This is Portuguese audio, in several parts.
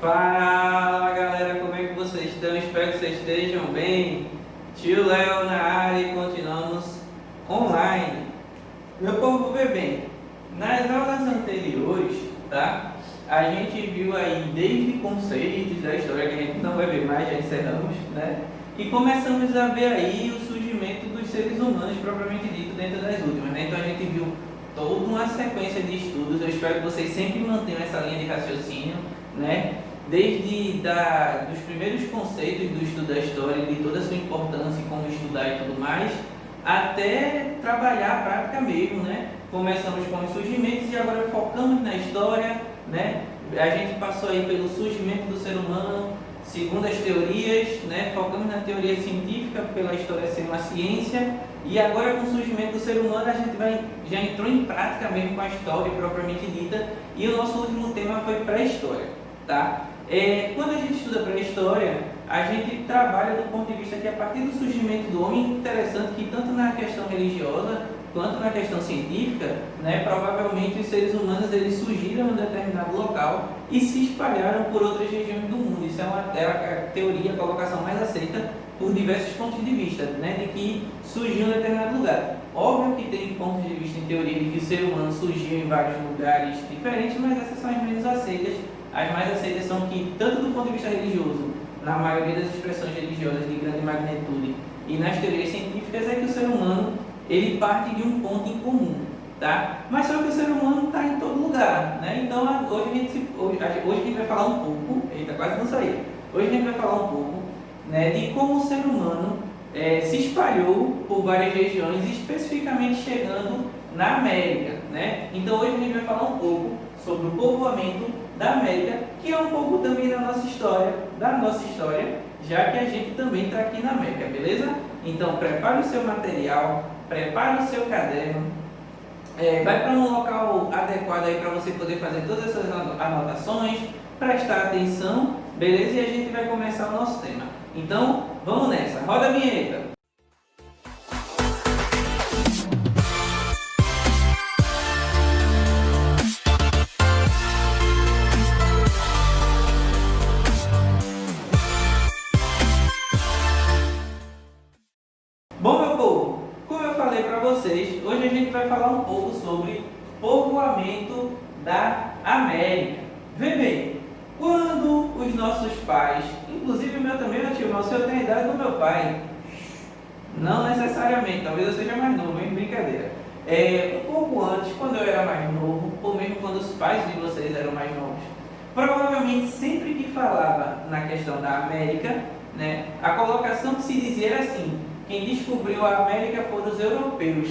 Fala galera, como é que vocês estão? Espero que vocês estejam bem. Tio Léo na área e continuamos online. Meu povo, vê bem, nas aulas anteriores, tá? A gente viu aí desde conceitos da história, que a gente não vai ver mais, já encerramos, né? E começamos a ver aí o surgimento dos seres humanos propriamente dito dentro das últimas, né? Então a gente viu toda uma sequência de estudos. Eu espero que vocês sempre mantenham essa linha de raciocínio, né? Desde dos primeiros conceitos do estudo da história, de toda a sua importância e como estudar e tudo mais, até trabalhar a prática mesmo, né? Começamos com os surgimentos e agora focamos na história, né? A gente passou aí pelo surgimento do ser humano, segundo as teorias, né? Focamos na teoria científica, pela história ser uma ciência, e agora com o surgimento do ser humano a gente já entrou em prática mesmo com a história propriamente dita, e o nosso último tema foi pré-história, tá? Quando a gente estuda pré-história, a gente trabalha do ponto de vista que a partir do surgimento do homem, interessante que tanto na questão religiosa quanto na questão científica, né, provavelmente os seres humanos eles surgiram em um determinado local e se espalharam por outras regiões do mundo. Isso é a teoria, a colocação mais aceita por diversos pontos de vista, né, de que surgiu em um determinado lugar. Óbvio que tem pontos de vista em teoria de que o ser humano surgiu em vários lugares diferentes, mas essas são as menos aceitas. As mais aceitas são que, tanto do ponto de vista religioso, na maioria das expressões religiosas de grande magnitude, e nas teorias científicas, é que o ser humano ele parte de um ponto em comum, tá? Mas só que o ser humano está em todo lugar, né? Então hoje a gente vai falar um pouco, eita, quase não saiu. Hoje a gente vai falar um pouco, né, de como o ser humano se espalhou por várias regiões, especificamente chegando na América, né? Então hoje a gente vai falar um pouco sobre o povoamento da América, que é um pouco também da nossa história, já que a gente também está aqui na América, beleza? Então prepare o seu material, prepare o seu caderno, vai para um local adequado aí para você poder fazer todas essas anotações, prestar atenção, beleza? E a gente vai começar o nosso tema. Então vamos nessa, roda a vinheta! Bom, meu povo, como eu falei para vocês, hoje a gente vai falar um pouco sobre povoamento da América. Vê bem, quando os nossos pais, inclusive o meu também, meu tio, mas o senhor tem a idade do meu pai, não necessariamente, talvez eu seja mais novo, hein? Brincadeira. Um pouco antes, quando eu era mais novo, ou mesmo quando os pais de vocês eram mais novos, provavelmente sempre que falava na questão da América, né, a colocação que se dizia era assim: quem descobriu a América foram os europeus.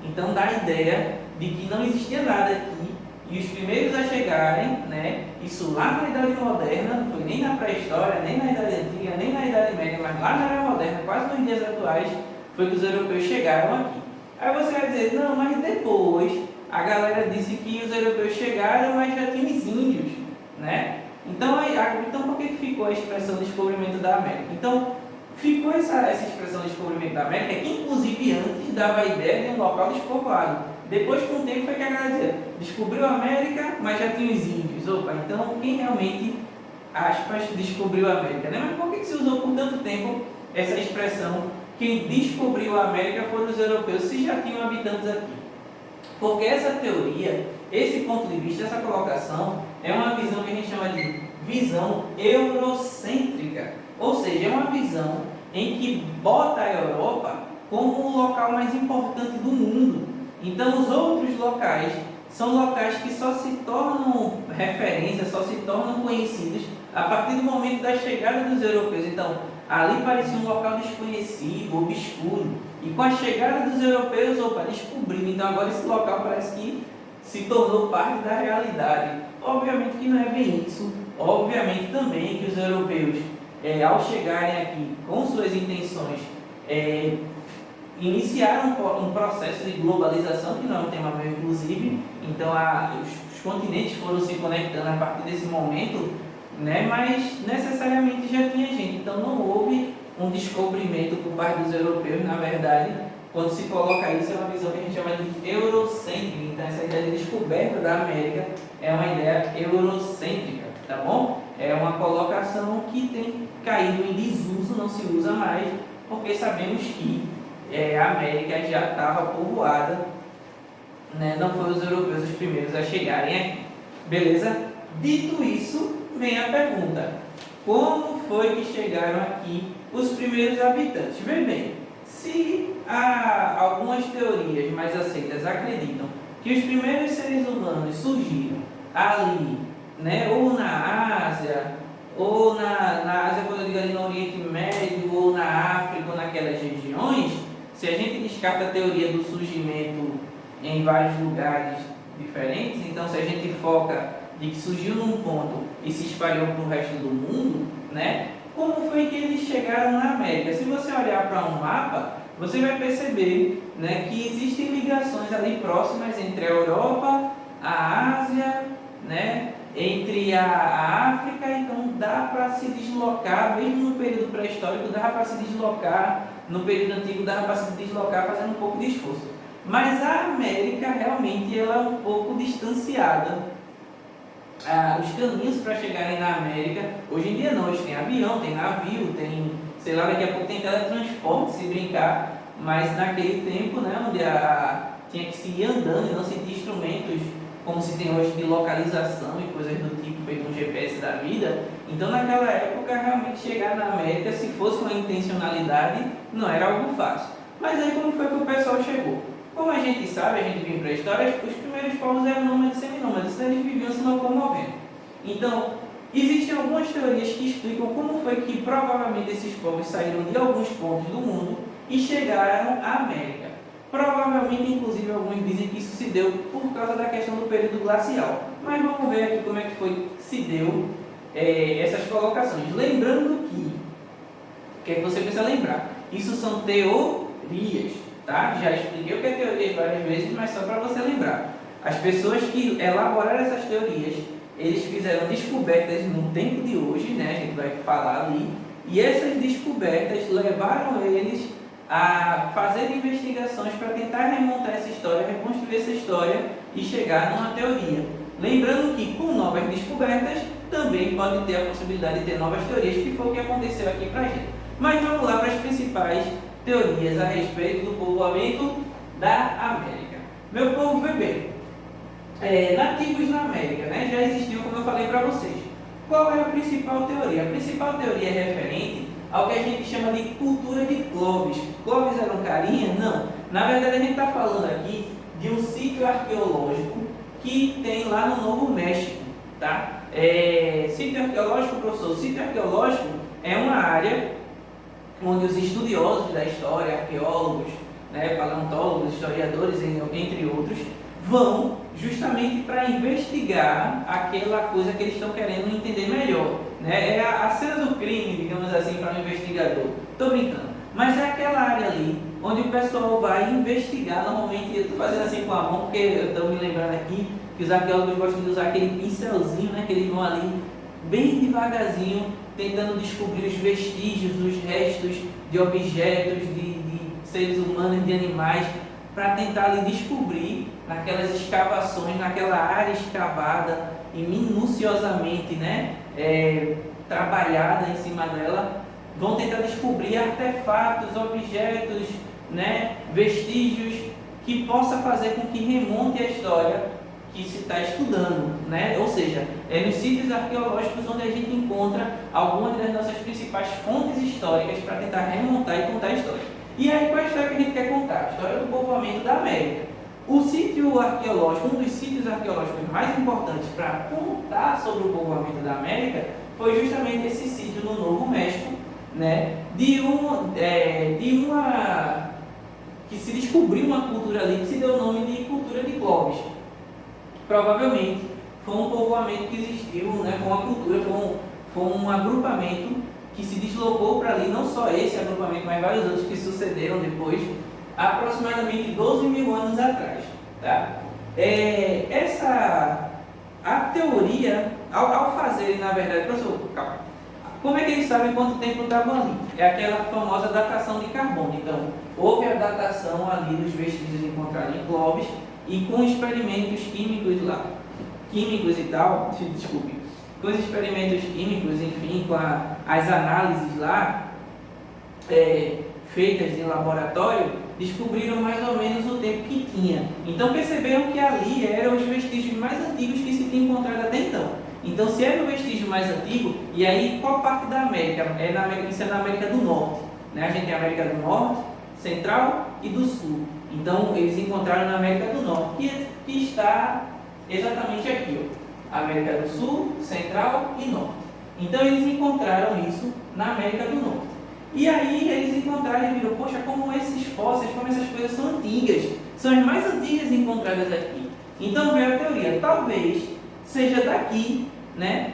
Então dá a ideia de que não existia nada aqui, e os primeiros a chegarem, né, isso lá na Idade Moderna, não foi nem na pré-história, nem na Idade Antiga, nem na Idade Média, mas lá na Era Moderna, quase nos dias atuais, foi que os europeus chegaram aqui. Aí você vai dizer, não, mas depois a galera disse que os europeus chegaram, mas já tinham os índios, né? Então por que ficou a expressão descobrimento da América? Então, ficou essa expressão de descobrimento da América, que inclusive antes dava a ideia de um local despovoado. Depois, com o tempo, foi que a galera dizia, descobriu a América, mas já tinha os índios. Opa, então quem realmente, aspas, descobriu a América, né? Mas por que se usou por tanto tempo essa expressão, quem descobriu a América foram os europeus, se já tinham habitantes aqui? Porque essa teoria, esse ponto de vista, essa colocação, é uma visão que a gente chama de visão eurocêntrica. Ou seja, é uma visão em que bota a Europa como o local mais importante do mundo. Então, os outros locais são locais que só se tornam referência, só se tornam conhecidos a partir do momento da chegada dos europeus. Então, ali parecia um local desconhecido, obscuro. E com a chegada dos europeus, descobriram. Então, agora esse local parece que se tornou parte da realidade. Obviamente que não é bem isso. Obviamente também que os europeus, ao chegarem aqui com suas intenções, iniciaram um processo de globalização, que não é um tema meu, inclusive. Então os continentes foram se conectando a partir desse momento, né? Mas necessariamente já tinha gente. Então não houve um descobrimento por parte dos europeus. Na verdade, quando se coloca isso, é uma visão que a gente chama de eurocêntrica. Então essa ideia de descoberta da América é uma ideia eurocêntrica, tá bom? É uma colocação que tem caído em desuso, não se usa mais, porque sabemos que a América já estava povoada, né? Não foram os europeus os primeiros a chegarem aqui. Beleza? Dito isso, vem a pergunta: como foi que chegaram aqui os primeiros habitantes? Veja bem, se há algumas teorias mais aceitas acreditam que os primeiros seres humanos surgiram ali, né, ou na Ásia, ou na Ásia, quando eu digo ali no Oriente Médio, ou na África, ou naquelas regiões, se a gente descarta a teoria do surgimento em vários lugares diferentes, então se a gente foca de que surgiu num ponto e se espalhou para o resto do mundo, né? Como foi que eles chegaram na América? Se você olhar para um mapa, você vai perceber, né, que existem ligações ali próximas entre a Europa, a Ásia, né, entre a África. Então dá para se deslocar, mesmo no período pré-histórico, dá para se deslocar, no período antigo dá para se deslocar fazendo um pouco de esforço. Mas a América realmente ela é um pouco distanciada. Os caminhos para chegarem na América, hoje em dia não, hoje tem avião, tem navio, tem, sei lá, daqui a pouco tem teletransporte, se brincar, mas naquele tempo, né, onde tinha que se ir andando e não se tinha instrumentos como se tem hoje de localização e coisas do tipo, feito um GPS da vida, então naquela época realmente chegar na América, se fosse uma intencionalidade, não era algo fácil. Mas aí como foi que o pessoal chegou? Como a gente sabe, a gente viu para a história, os primeiros povos eram nômades e seminômades, eles viviam se locomovendo. Então, existem algumas teorias que explicam como foi que provavelmente esses povos saíram de alguns pontos do mundo e chegaram à América. Provavelmente, inclusive, alguns dizem que isso se deu por causa da questão do período glacial. Mas vamos ver aqui como é que foi que se deu essas colocações. Lembrando que, o que é que você precisa lembrar? Isso são teorias. Tá? Já expliquei o que é teoria várias vezes, mas só para você lembrar. As pessoas que elaboraram essas teorias, eles fizeram descobertas no tempo de hoje, né? A gente vai falar ali, e essas descobertas levaram eles a fazer investigações para tentar remontar essa história, reconstruir essa história e chegar numa teoria. Lembrando que com novas descobertas também pode ter a possibilidade de ter novas teorias, que foi o que aconteceu aqui para a gente. Mas vamos lá para as principais teorias a respeito do povoamento da América. Meu povo, vê bem, nativos na América, né, já existiam, como eu falei para vocês. Qual é a principal teoria? A principal teoria é referente ao que a gente chama de cultura de Clovis. Clovis era um carinha? Não. Na verdade, a gente está falando aqui de um sítio arqueológico que tem lá no Novo México. Tá? Sítio arqueológico, professor, sítio arqueológico é uma área onde os estudiosos da história, arqueólogos, né, paleontólogos, historiadores, entre outros, vão justamente para investigar aquela coisa que eles estão querendo entender melhor. Né? É a cena do crime, digamos assim, para um investigador. Estou brincando. Mas é aquela área ali onde o pessoal vai investigar. Normalmente, eu estou fazendo assim com a mão, porque eu estou me lembrando aqui que os arqueólogos gostam de usar aquele pincelzinho, né, que eles vão ali bem devagarzinho, tentando descobrir os vestígios, os restos de objetos, de seres humanos, de animais, para tentar ali descobrir naquelas escavações, naquela área escavada e minuciosamente, né, trabalhada em cima dela, vão tentar descobrir artefatos, objetos, né, vestígios que possa fazer com que remonte a história que se está estudando, né? Ou seja, é nos sítios arqueológicos onde a gente encontra algumas das nossas principais fontes históricas para tentar remontar e contar a história. E aí, qual é a história que a gente quer contar? A história do povoamento da América. O sítio arqueológico, um dos sítios arqueológicos mais importantes para contar sobre o povoamento da América, foi justamente esse sítio no Novo México, né? Que se descobriu uma cultura ali que se deu o nome de cultura de Clovis. Provavelmente foi um povoamento que existiu, né? Foi uma cultura, foi um agrupamento que se deslocou para ali, não só esse agrupamento, mas vários outros que sucederam depois, aproximadamente 12 mil anos atrás. Tá? A teoria, ao fazerem, na verdade, professor, calma, como é que eles sabem quanto tempo estavam ali? É aquela famosa datação de carbono. Então, houve a datação ali dos vestígios encontrados em com experimentos químicos lá, químicos e tal, desculpe, com os experimentos químicos, enfim, com as análises lá, feitas em laboratório, descobriram mais ou menos o tempo que tinha. Então perceberam que ali eram os vestígios mais antigos que se tinha encontrado até então. Então, se era o vestígio mais antigo, e aí qual parte da América? Isso é na América do Norte, né? A gente tem a América do Norte, Central e do Sul. Então, eles encontraram na América do Norte, que está exatamente aqui, ó. América do Sul, Central e Norte. Então, eles encontraram isso na América do Norte. E aí, eles encontraram e viram, poxa, como esses fósseis, como essas coisas são antigas. São as mais antigas encontradas aqui. Então, veio a teoria, talvez seja daqui, né,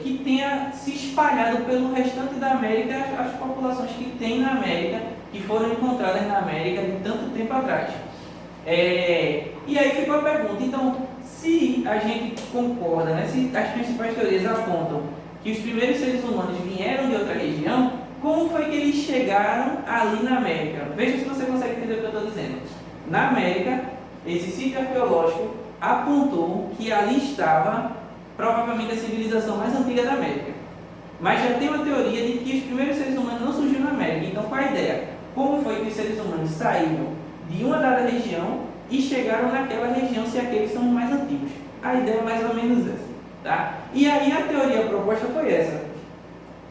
que tenha se espalhado pelo restante da América as populações que tem na América, que foram encontradas na América de tanto tempo atrás. E aí ficou a pergunta, então, se a gente concorda, né, se as principais teorias apontam que os primeiros seres humanos vieram de outra região, como foi que eles chegaram ali na América? Veja se você consegue entender o que eu estou dizendo. Na América, esse sítio arqueológico apontou que ali estava provavelmente a civilização mais antiga da América. Mas já tem uma teoria de que os primeiros seres humanos não surgiram na América. Então, qual a ideia? Como foi que os seres humanos saíram de uma dada região e chegaram naquela região, se aqueles são os mais antigos? A ideia é mais ou menos essa, tá? E aí a teoria proposta foi essa.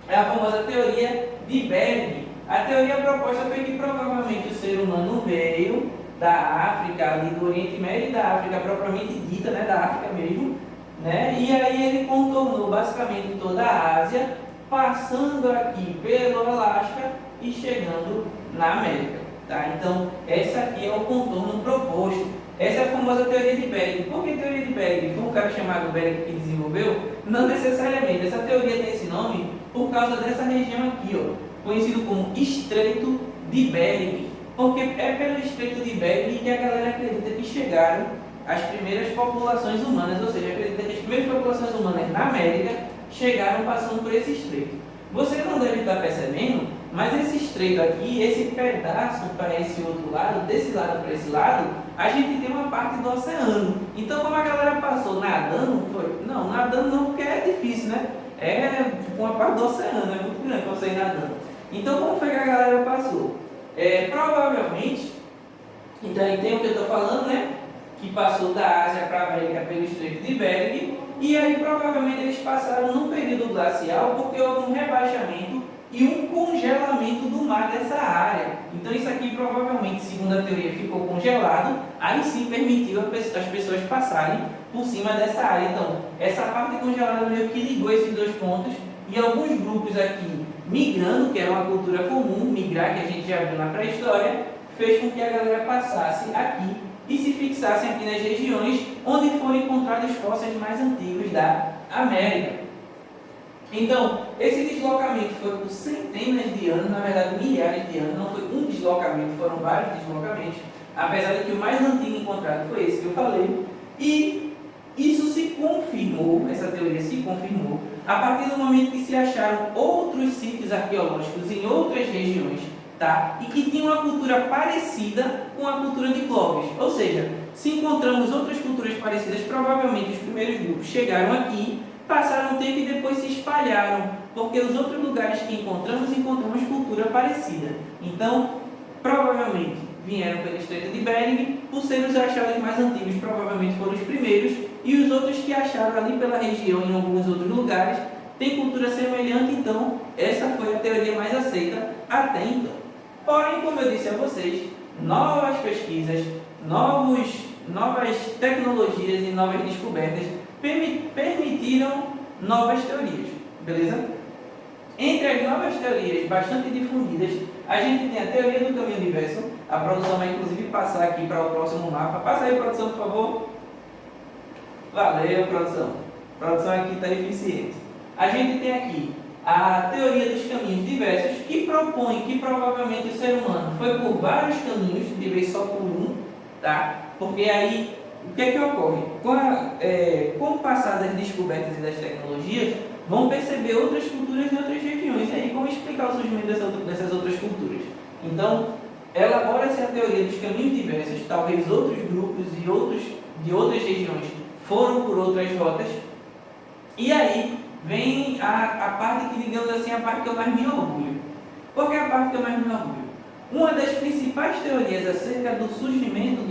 É a famosa teoria de Berg. A teoria proposta foi que provavelmente o ser humano veio da África, ali do Oriente Médio e da África propriamente dita, né, da África mesmo, né? E aí ele contornou basicamente toda a Ásia, passando aqui pelo Alasca e chegando na América, tá? Então, essa aqui é o contorno proposto. Essa é a famosa teoria de Berg. Por que teoria de Berg? Foi um cara chamado Berg que desenvolveu? Não necessariamente. Essa teoria tem esse nome por causa dessa região aqui, ó, conhecido como Estreito de Bering. Porque é pelo Estreito de Bering que a galera acredita que chegaram as primeiras populações humanas, ou seja, acredita que as primeiras populações humanas na América chegaram passando por esse estreito. Você não deve estar percebendo, mas esse estreito aqui, esse pedaço para esse outro lado, desse lado para esse lado, a gente tem uma parte do oceano. Então, como a galera passou nadando, não, nadando não, porque é difícil, né? É tipo uma parte do oceano, é muito grande para você ir nadando. Então, como foi que a galera passou? Provavelmente, então aí tem o que eu estou falando, né? Que passou da Ásia para a América pelo Estreito de Bering, e aí provavelmente eles passaram num período glacial porque houve um rebaixamento e um congelamento do mar dessa área. Então isso aqui provavelmente, segundo a teoria, ficou congelado, aí sim permitiu as pessoas passarem por cima dessa área. Então, essa parte congelada meio que ligou esses dois pontos, e alguns grupos aqui migrando, que era uma cultura comum, migrar, que a gente já viu na pré-história, fez com que a galera passasse aqui e se fixassem aqui nas regiões onde foram encontrados fósseis mais antigos da América. Então, esse deslocamento foi por centenas de anos, na verdade milhares de anos, não foi um deslocamento, foram vários deslocamentos, apesar de que o mais antigo encontrado foi esse que eu falei, e isso se confirmou, essa teoria se confirmou, a partir do momento que se acharam outros sítios arqueológicos em outras regiões, tá? E que tinham uma cultura parecida com a cultura de Clovis. Ou seja, se encontramos outras culturas parecidas, provavelmente os primeiros grupos chegaram aqui, passaram um tempo e depois se espalharam, porque os outros lugares que encontramos cultura parecida. Então, provavelmente vieram pelo Estreito de Bering, por serem os achados mais antigos, provavelmente foram os primeiros, e os outros que acharam ali pela região, em alguns outros lugares, têm cultura semelhante. Então, essa foi a teoria mais aceita até então. Porém, como eu disse a vocês, novas pesquisas, novas tecnologias e novas descobertas permitiram novas teorias, beleza? Entre as novas teorias bastante difundidas, a gente tem a teoria do caminho inverso. A produção vai inclusive passar aqui para o próximo mapa. Passa aí, produção, por favor. Valeu, produção. A produção aqui está eficiente. A gente tem aqui a teoria dos caminhos diversos, que propõe que provavelmente o ser humano foi por vários caminhos, de vez só por um, tá? Porque aí, o que é que ocorre? Com o passar das descobertas e das tecnologias, vão perceber outras culturas em outras regiões. E aí, como explicar o surgimento dessas outras culturas? Então, elabora-se a teoria dos caminhos diversos. Talvez outros grupos de outras regiões foram por outras rotas E aí vem a parte que, digamos assim, a parte que eu mais me orgulho. Por que a parte que eu mais me orgulho? Uma das principais teorias acerca do surgimento,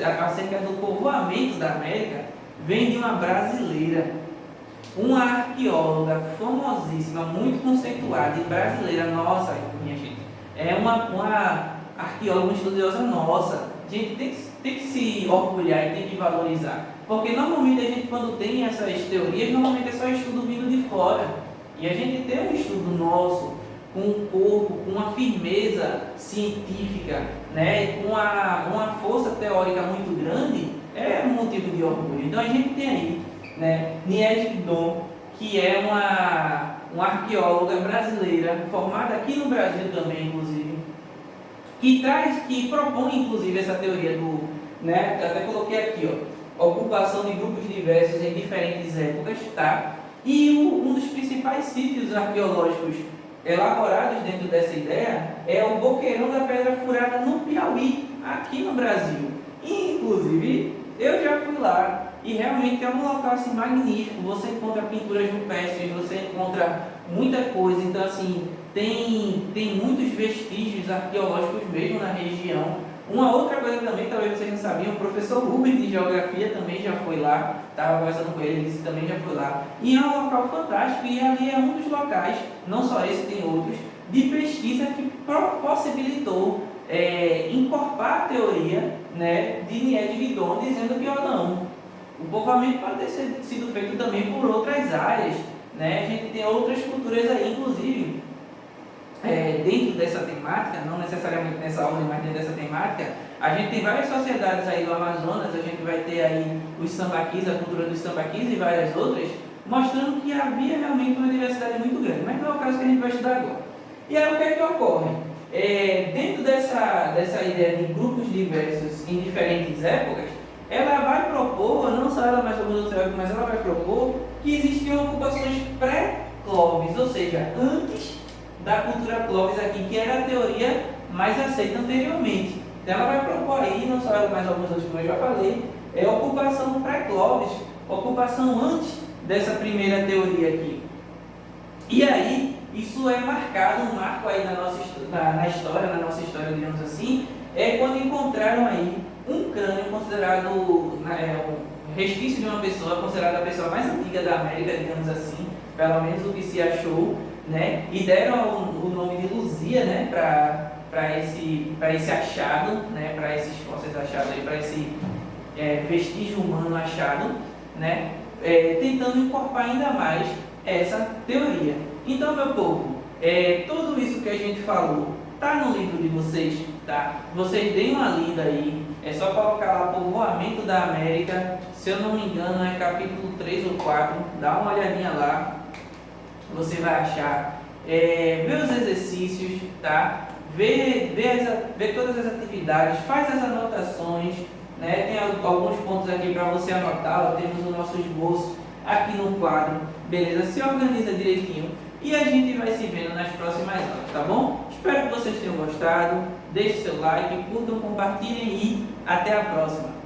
acerca do povoamento da América, vem de uma brasileira, uma arqueóloga famosíssima, muito conceituada e brasileira, nossa, minha gente, é uma arqueóloga, uma estudiosa nossa. A gente tem que se orgulhar e tem que valorizar, porque normalmente a gente, quando tem essas teorias, normalmente é só estudo vindo de fora, e a gente tem um estudo nosso, com um corpo, com uma firmeza científica, né, com uma força teórica muito grande, é um motivo de orgulho. Então a gente tem aí, né, Nied Guidon, que é uma arqueóloga brasileira, formada aqui no Brasil também, inclusive, que propõe, inclusive, essa teoria do, né, eu até coloquei aqui, ó, ocupação de grupos diversos em diferentes épocas, tá? E um dos principais sítios arqueológicos elaborados dentro dessa ideia é o Boqueirão da Pedra Furada, no Piauí, aqui no Brasil. E, inclusive, eu já fui lá e realmente é um local assim, magnífico. Você encontra pinturas rupestres, você encontra muita coisa. Então, assim, tem muitos vestígios arqueológicos mesmo na região. Uma outra coisa também, talvez vocês não sabiam, o professor Rubens de Geografia também já foi lá, estava conversando com ele, disse que também já foi lá. E é um local fantástico, e ali é um dos locais, não só esse, tem outros, de pesquisa que possibilitou encorpar a teoria, né, de Nied Guidon, dizendo que, não, o povoamento pode ter sido feito também por outras áreas, né? A gente tem outras culturas aí, inclusive, dentro dessa temática, não necessariamente nessa ordem, mas dentro dessa temática, a gente tem várias sociedades aí do Amazonas, a gente vai ter aí os sambaquis, a cultura dos sambaquis e várias outras, mostrando que havia realmente uma diversidade muito grande, mas não é o caso que a gente vai estudar agora. E aí o que é que ocorre? Dentro dessa ideia de grupos diversos em diferentes épocas, ela vai propor, não só ela, mas alguns outros, mas ela vai propor que existiam ocupações pré-Clovis, ou seja, antes da cultura Clovis aqui, que era a teoria mais aceita anteriormente. Então ela vai propor aí, não só ela, mas alguns outros que eu já falei, ocupação pré-Clovis, ocupação antes dessa primeira teoria aqui. E aí, isso é marcado, um marco aí na nossa história, digamos assim, é quando encontraram aí um crânio considerado, um resquício de uma pessoa, considerada a pessoa mais antiga da América, digamos assim, pelo menos o que se achou, né? E deram o nome de Luzia, né, para esse achado, né, para esses fósseis achados aí, para esse vestígio humano achado, né, tentando encorpar ainda mais essa teoria. Então, meu povo, tudo isso que a gente falou está no livro de vocês, tá? Vocês deem uma lida aí, é só colocar lá Povoamento da América, se eu não me engano é capítulo 3 ou 4, dá uma olhadinha lá, você vai achar, vê os exercícios, tá? Vê todas as atividades, faz as anotações, né? Tem alguns pontos aqui para você anotar, temos o nosso esboço aqui no quadro, beleza? Se organiza direitinho e a gente vai se vendo nas próximas aulas, tá bom? Espero que vocês tenham gostado, deixe seu like, curtam, compartilhem e até a próxima!